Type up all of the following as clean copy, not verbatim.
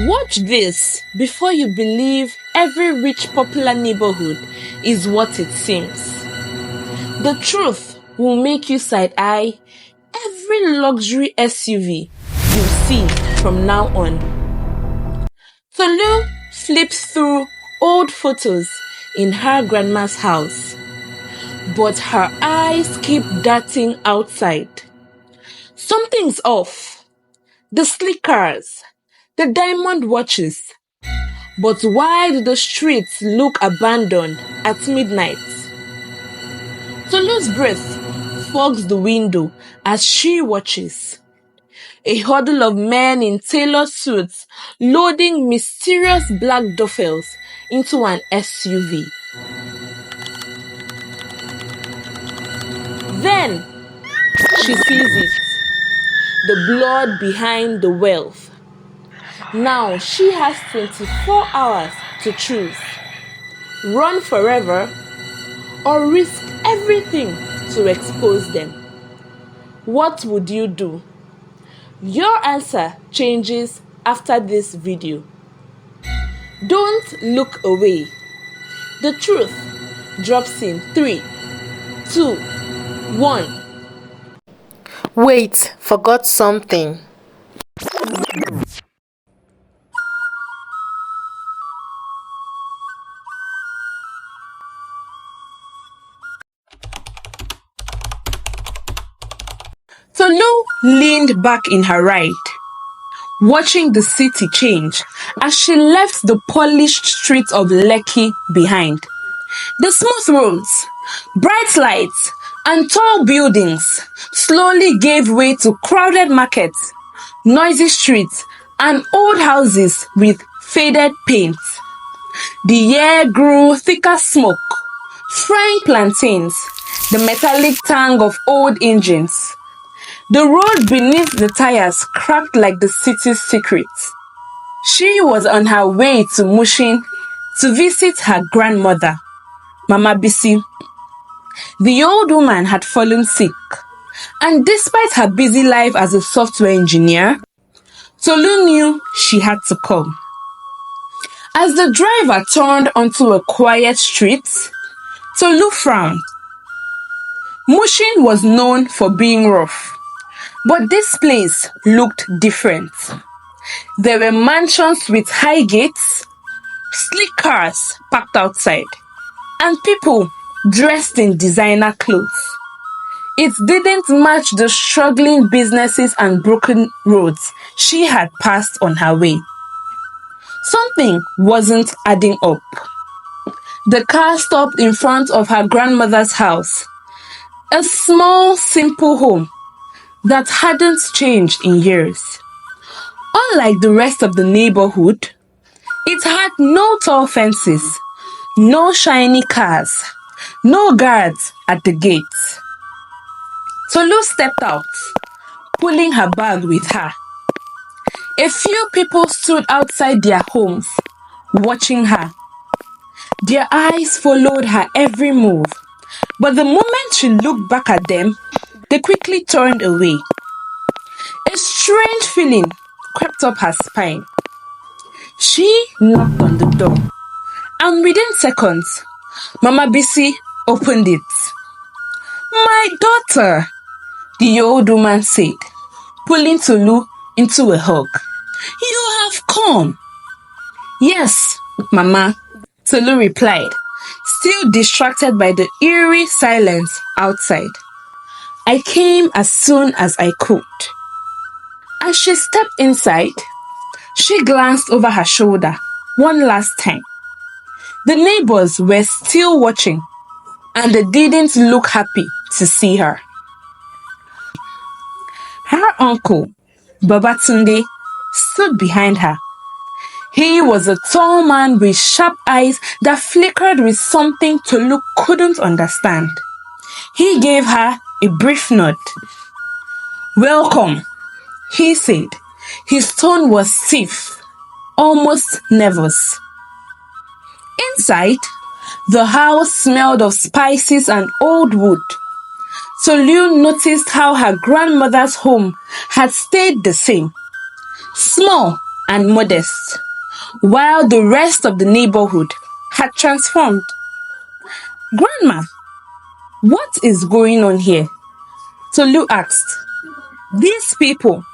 Watch this before you believe every rich popular neighborhood is what it seems. The truth will make you side-eye every luxury SUV you see from now on. Tolu flips through old photos in her grandma's house, but her eyes keep darting outside. Something's off. The sleek cars, the diamond watches. But why do the streets look abandoned at midnight? Tolu's breath fogs the window as she watches. A huddle of men in tailored suits loading mysterious black duffels into an SUV. Then she sees it. The blood behind the wealth. Now she has 24 hours to choose. Run forever or risk everything to expose them. What would you do? Your answer changes after this video. Don't look away. The truth drops in 3, 2, 1. Wait, forgot something. Tolu leaned back in her ride, watching the city change as she left the polished streets of Lekki behind. The smooth roads, bright lights, and tall buildings slowly gave way to crowded markets, noisy streets, and old houses with faded paint. The air grew thicker smoke, frying plantains, the metallic tang of old engines. The road beneath the tires cracked like the city's secrets. She was on her way to Mushin to visit her grandmother, Mama Bisi. The old woman had fallen sick, and despite her busy life as a software engineer, Tolu knew she had to come. As the driver turned onto a quiet street, Tolu frowned. Mushin was known for being rough, but this place looked different. There were mansions with high gates, sleek cars parked outside, and people dressed in designer clothes. It didn't match the struggling businesses and broken roads she had passed on her way. Something wasn't adding up. The car stopped in front of her grandmother's house, a small, simple home that hadn't changed in years. Unlike the rest of the neighborhood, it had no tall fences, no shiny cars, no guards at the gates. Tolu stepped out, pulling her bag with her. A few people stood outside their homes, watching her. Their eyes followed her every move, but the moment she looked back at them, they quickly turned away. A strange feeling crept up her spine. She knocked on the door, and within seconds, Mama Bisi opened it. "My daughter," the old woman said, pulling Tolu into a hug. "You have come." "Yes, Mama," Tolu replied, still distracted by the eerie silence outside. "I came as soon as I could." As she stepped inside, she glanced over her shoulder one last time. The neighbors were still watching, and they didn't look happy to see her. Her uncle, Babatunde, stood behind her. He was a tall man with sharp eyes that flickered with something Tolu couldn't understand. He gave her a brief nod. "Welcome," he said. His tone was stiff, almost nervous. Inside, the house smelled of spices and old wood. Tolu noticed how her grandmother's home had stayed the same. Small and modest, while the rest of the neighborhood had transformed. Grandma, what is going on here? Tolu asked. These people,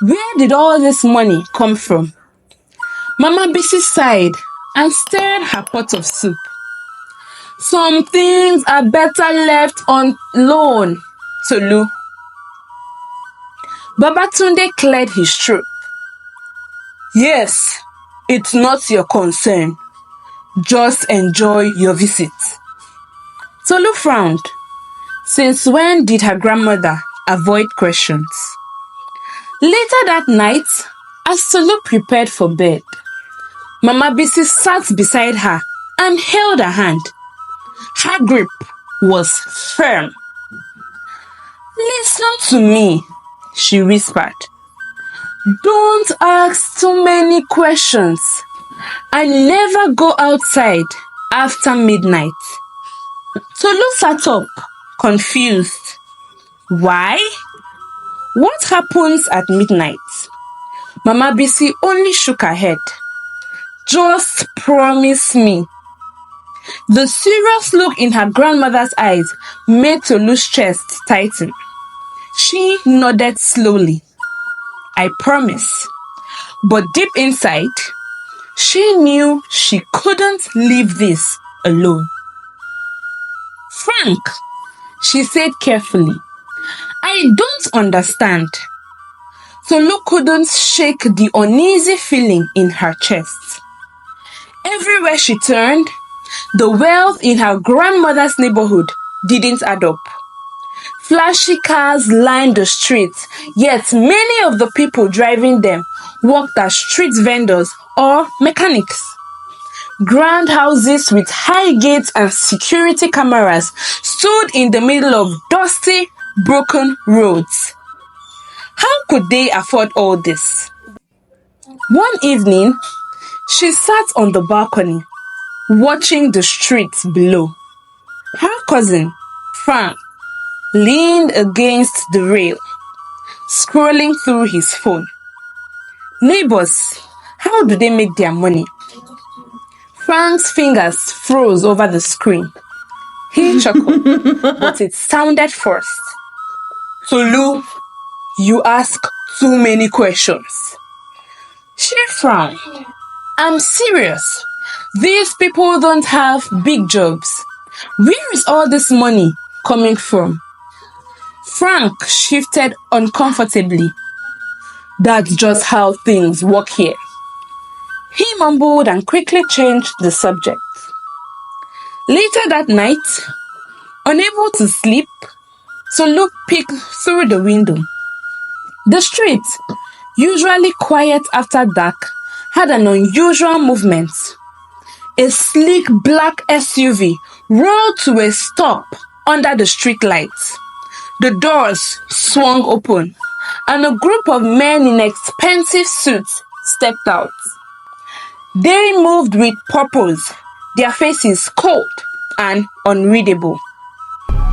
where did all this money come from? Mama Bisi sighed and stirred her pot of soup. Some things are better left on loan, Tolu. Babatunde cleared his throat. Yes, it's not your concern. Just enjoy your visit. Tolu frowned. Since when did her grandmother avoid questions? Later that night, as Tolu prepared for bed, Mama Bisi sat beside her and held her hand. Her grip was firm. Listen to me, she whispered. Don't ask too many questions. I never go outside after midnight. Tolu sat up, confused. Why? What happens at midnight? Mama Bisi only shook her head. Just promise me. The serious look in her grandmother's eyes made Tolu's chest tighten. She nodded slowly. I promise. But deep inside, she knew she couldn't leave this alone. Frank, she said carefully, I don't understand. Tolu couldn't shake the uneasy feeling in her chest. Everywhere she turned, the wealth in her grandmother's neighborhood didn't add up. Flashy cars lined the streets, yet many of the people driving them worked as street vendors or mechanics. Grand houses with high gates and security cameras stood in the middle of dusty, broken roads. How could they afford all this? One evening, she sat on the balcony, watching the streets below. Her cousin, Frank, leaned against the rail, scrolling through his phone. Neighbors, how do they make their money? Frank's fingers froze over the screen. He chuckled, but it sounded forced. Tolu, you ask too many questions. She frowned. I'm serious. These people don't have big jobs. Where is all this money coming from? Frank shifted uncomfortably. That's just how things work here. He mumbled and quickly changed the subject. Later that night, unable to sleep, Tolu peeked through the window. The street, usually quiet after dark, had an unusual movement. A sleek black SUV rolled to a stop under the street lights. The doors swung open, and a group of men in expensive suits stepped out. They moved with purpose, their faces cold and unreadable.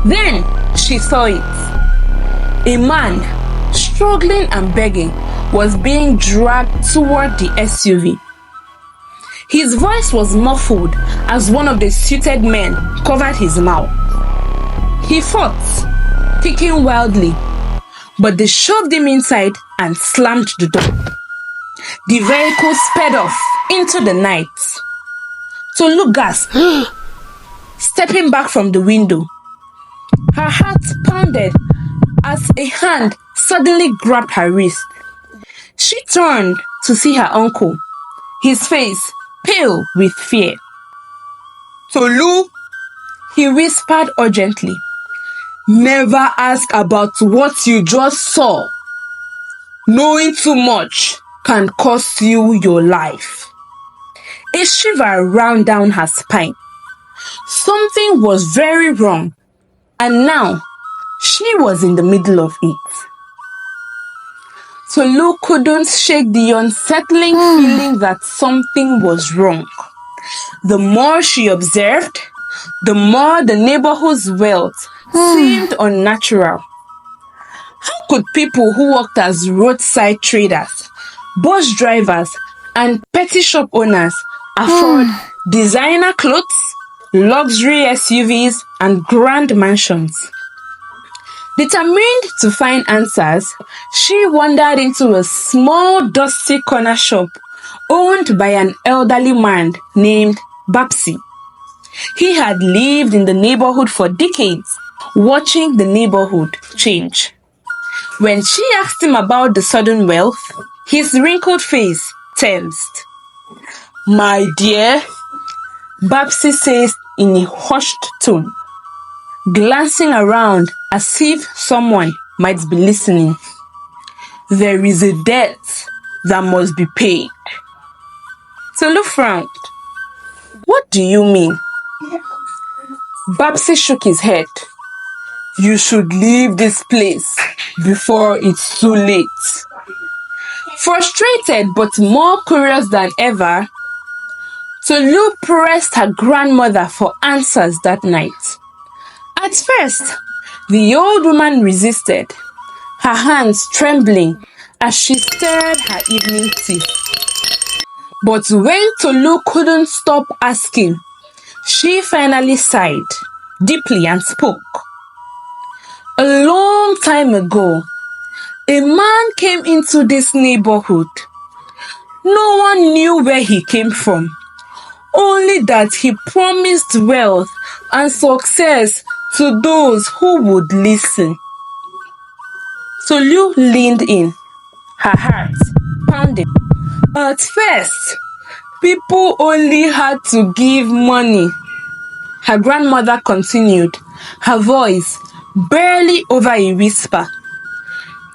Then she saw it. A man, struggling and begging, was being dragged toward the SUV. His voice was muffled as one of the suited men covered his mouth. He fought, kicking wildly, but they shoved him inside and slammed the door. The vehicle sped off into the night. Tolu gasped, stepping back from the window. Her heart pounded as a hand suddenly grabbed her wrist. She turned to see her uncle, his face pale with fear. Tolu, he whispered urgently, never ask about what you just saw. Knowing too much can cost you your life. A shiver ran down her spine. Something was very wrong, and now she was in the middle of it. Tolu couldn't shake the unsettling feeling that something was wrong. The more she observed, the more the neighborhood's wealth seemed unnatural. How could people who worked as roadside traders, bus drivers, and petty shop owners afford designer clothes, luxury SUVs, and grand mansions. Determined to find answers, she wandered into a small, dusty corner shop owned by an elderly man named Babsi. He had lived in the neighborhood for decades, watching the neighborhood change. When she asked him about the sudden wealth, his wrinkled face tensed. "My dear," Babsi says in a hushed tone, glancing around as if someone might be listening, "there is a debt that must be paid." Tolu frowned. "What do you mean?" Babsi shook his head. "You should leave this place before it's too late." Frustrated but more curious than ever, Tolu pressed her grandmother for answers that night. At first, the old woman resisted, her hands trembling as she stirred her evening tea. But when Tolu couldn't stop asking, she finally sighed deeply and spoke. "A long time ago, a man came into this neighborhood. No one knew where he came from, only that he promised wealth and success to those who would listen." Tolu leaned in, her heart pounding. "At first, people only had to give money," her grandmother continued, her voice barely over a whisper.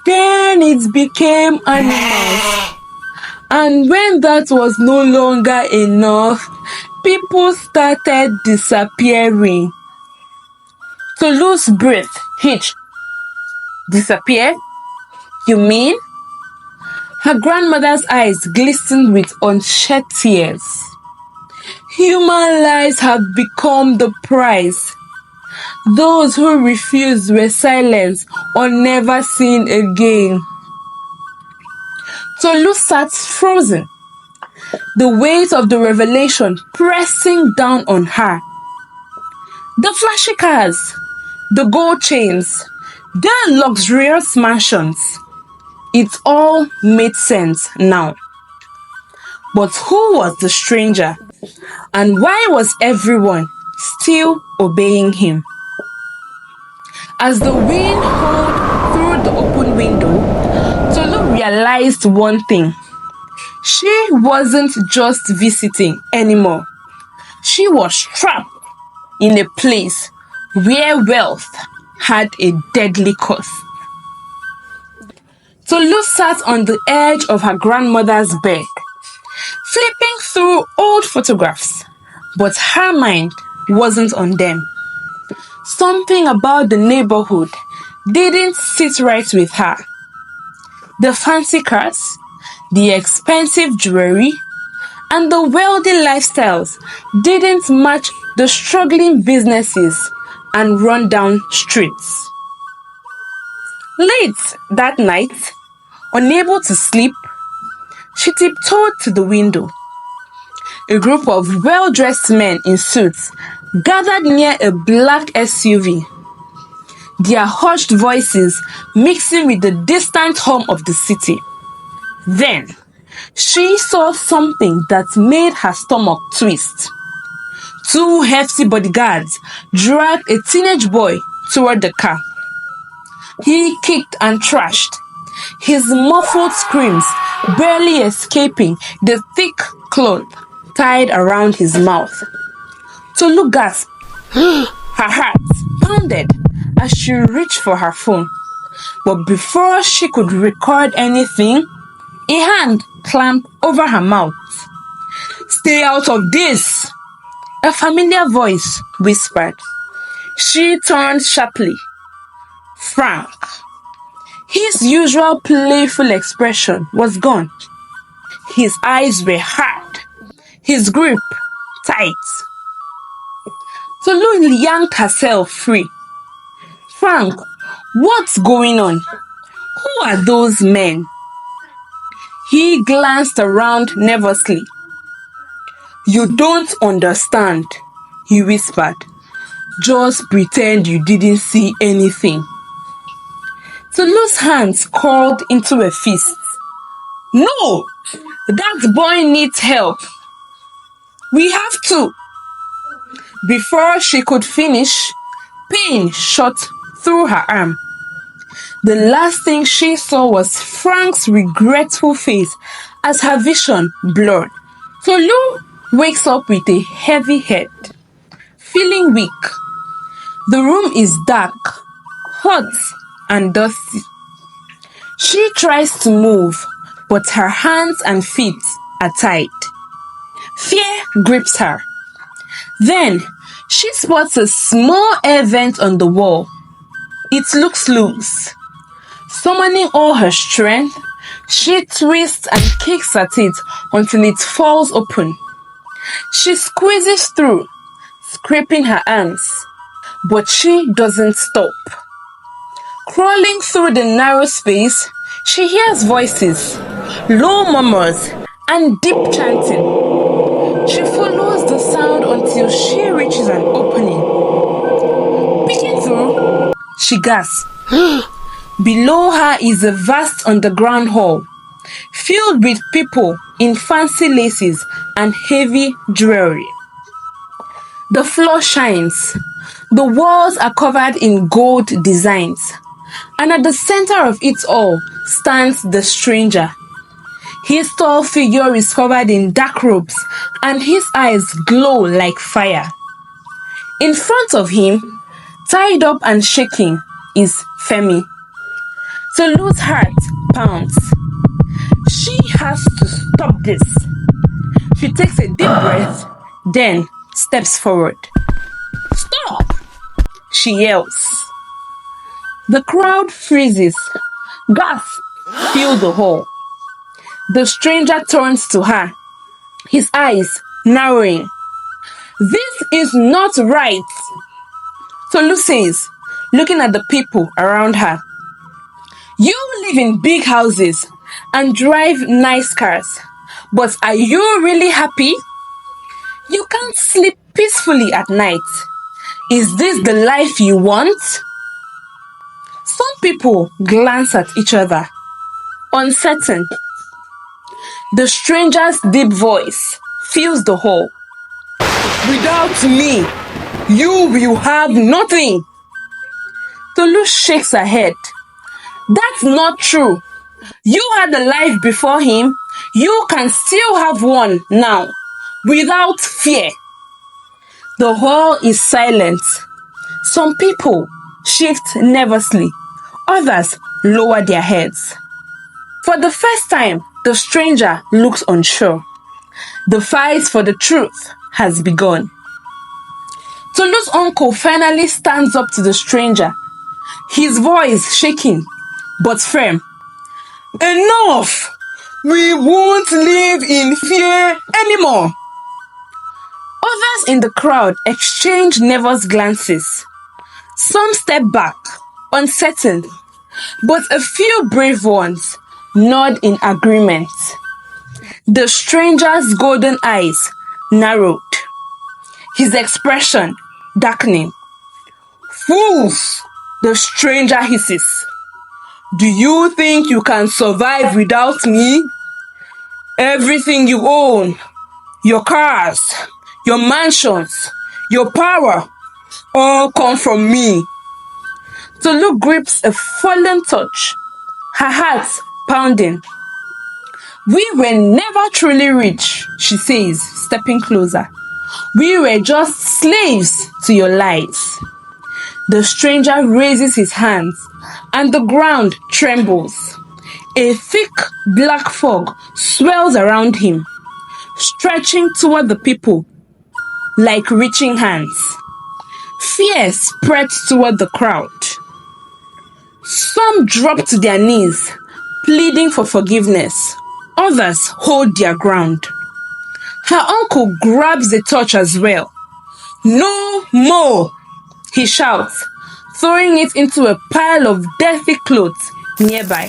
"Then it became animals. And when that was no longer enough, people started disappearing." Tolu's breath hitched. "Disappear? You mean?" Her grandmother's eyes glistened with unshed tears. "Human lives have become the price. Those who refused were silenced or never seen again." Tolu sat frozen, the weight of the revelation pressing down on her. The flashy cars, the gold chains, the luxurious mansions, it all made sense now. But who was the stranger? And why was everyone still obeying him? As the wind howled through the open window, Tolu realized one thing. She wasn't just visiting anymore. She was trapped in a place where wealth had a deadly cost. Tolu sat on the edge of her grandmother's bed, flipping through old photographs, but her mind wasn't on them. Something about the neighborhood didn't sit right with her. The fancy cars, the expensive jewelry, and the wealthy lifestyles didn't match the struggling businesses and rundown streets. Late that night, unable to sleep, she tiptoed to the window. A group of well-dressed men in suits gathered near a black SUV, their hushed voices mixing with the distant hum of the city. Then, she saw something that made her stomach twist. Two hefty bodyguards dragged a teenage boy toward the car. He kicked and trashed, his muffled screams barely escaping the thick cloth tied around his mouth. Tolu gasped. Her heart pounded as she reached for her phone. But before she could record anything, a hand clamped over her mouth. "Stay out of this!" a familiar voice whispered. She turned sharply. Frank. His usual playful expression was gone. His eyes were hard, his grip tight. Tolu yanked herself free. "Frank, what's going on? Who are those men?" He glanced around nervously. "You don't understand," he whispered. "Just pretend you didn't see anything." Tolu's hands curled into a fist. "No! That boy needs help. We have to." Before she could finish, pain shot through her arm. The last thing she saw was Frank's regretful face as her vision blurred. Tolu wakes up with a heavy head, feeling weak. The room is dark, hot, and dusty. She tries to move, but her hands and feet are tied. Fear grips her. Then, she spots a small air vent on the wall. It looks loose. Summoning all her strength, she twists and kicks at it until it falls open. She squeezes through, scraping her arms, but she doesn't stop. Crawling through the narrow space, she hears voices, low murmurs, and deep chanting. She follows the sound until she reaches an opening. Peeking through, she gasps. Below her is a vast underground hall, filled with people in fancy laces and heavy jewelry. The floor shines. The walls are covered in gold designs. And at the center of it all stands the stranger. His tall figure is covered in dark robes, and his eyes glow like fire. In front of him, tied up and shaking, is Femi. Tolu's heart pounds. She has to stop this. She takes a deep breath, then steps forward. "Stop!" she yells. The crowd freezes. Gasps fill the hall. The stranger turns to her, his eyes narrowing. "This is not right," Tolu says, looking at the people around her. "You live in big houses and drive nice cars, but are you really happy? You can't sleep peacefully at night. Is this the life you want?" Some people glance at each other, uncertain. The stranger's deep voice fills the hall. "Without me, you will have nothing." Tolu shakes her head. "That's not true. You had a life before him. You can still have one now, without fear." The hall is silent. Some people shift nervously. Others lower their heads. For the first time, the stranger looks unsure. The fight for the truth has begun. Tolu's uncle finally stands up to the stranger, his voice shaking but firm. "Enough! We won't live in fear anymore." Others in the crowd exchange nervous glances. Some step back, uncertain, but a few brave ones nod in agreement. The stranger's golden eyes narrowed, his expression darkening. "Fools!" the stranger hisses. "Do you think you can survive without me? Everything you own, your cars, your mansions, your power, all come from me." Tolu grips a fallen torch, her heart pounding. "We were never truly rich," she says, stepping closer. "We were just slaves to your lies." The stranger raises his hands, and the ground trembles. A thick black fog swells around him, stretching toward the people like reaching hands. Fear spreads toward the crowd. Some drop to their knees, pleading for forgiveness. Others hold their ground. Her uncle grabs the torch as well. "No more!" he shouts, throwing it into a pile of dirty clothes nearby.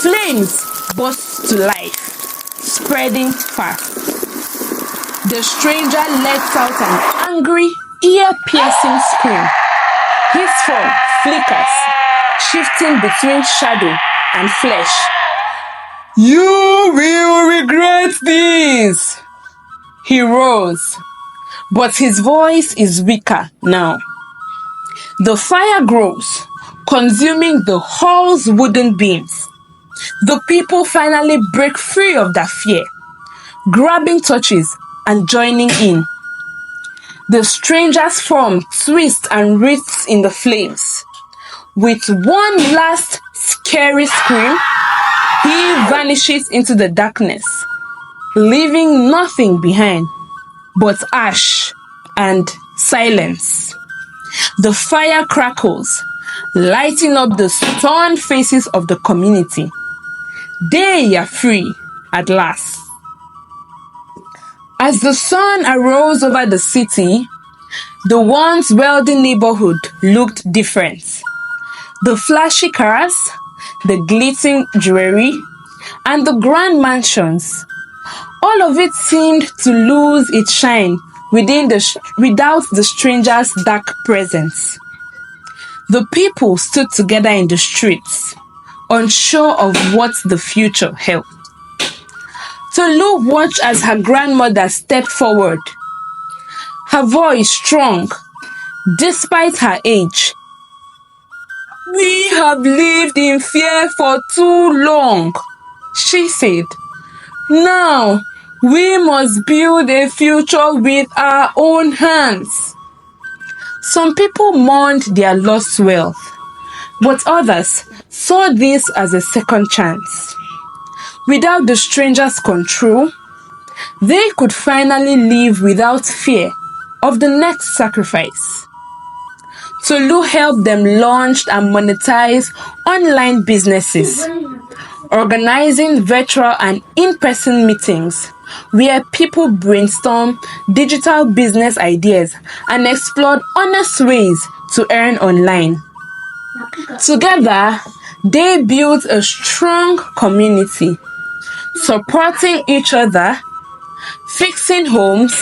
Flames burst to life, spreading fast. The stranger lets out an angry, ear-piercing scream. His form flickers, shifting between shadow and flesh. "You will regret this!" He roars, but his voice is weaker now. The fire grows, consuming the hall's wooden beams. The people finally break free of their fear, grabbing torches and joining in. The stranger's form twists and writhes in the flames. With one last scary scream, he vanishes into the darkness, leaving nothing behind but ash and silence. The fire crackles, lighting up the stunned faces of the community. They are free at last. As the sun arose over the city, the once wealthy neighborhood looked different. The flashy cars, the glittering jewelry, and the grand mansions, all of it seemed to lose its shine without the stranger's dark presence. The people stood together in the streets, unsure of what the future held. Tolu watched as her grandmother stepped forward, her voice strong despite her age. "We have lived in fear for too long," she said. "Now we must build a future with our own hands." Some people mourned their lost wealth, but others saw this as a second chance. Without the stranger's control, they could finally live without fear of the next sacrifice. Tolu helped them launch and monetize online businesses, organizing virtual and in-person meetings where people brainstorm digital business ideas and explored honest ways to earn online. Together, they built a strong community, supporting each other, fixing homes,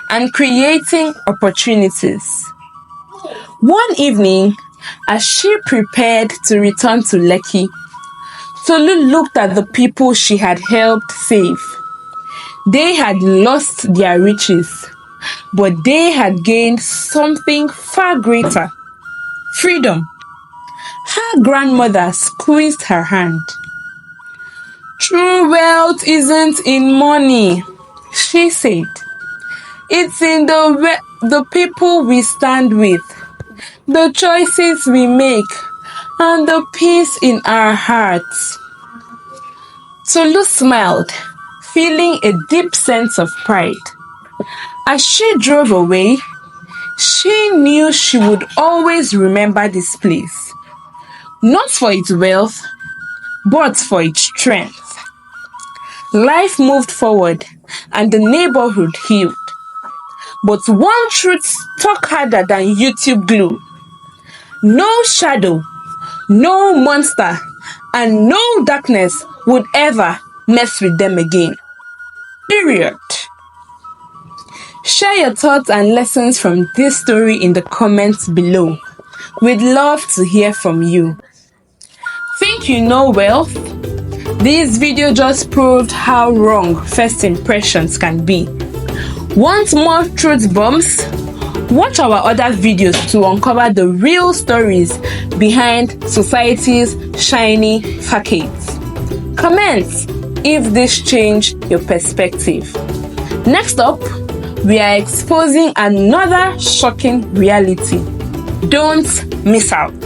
and creating opportunities. One evening, as she prepared to return to Lekki, Tolu looked at the people she had helped save. They had lost their riches, but they had gained something far greater: freedom. Her grandmother squeezed her hand. "True wealth isn't in money," she said. "It's in the people we stand with, the choices we make, and the peace in our hearts." Tolu smiled, feeling a deep sense of pride. As she drove away, she knew she would always remember this place, not for its wealth, but for its strength. Life moved forward and the neighborhood healed. But one truth stuck harder than YouTube glue: no shadow, no monster, and no darkness would ever mess with them again. Period. Share your thoughts and lessons from this story in the comments below. We'd love to hear from you. Think you know wealth? This video just proved how wrong first impressions can be. Want more truth bombs? Watch our other videos to uncover the real stories behind society's shiny facades. Comment if this changed your perspective. Next up, we are exposing another shocking reality. Don't miss out.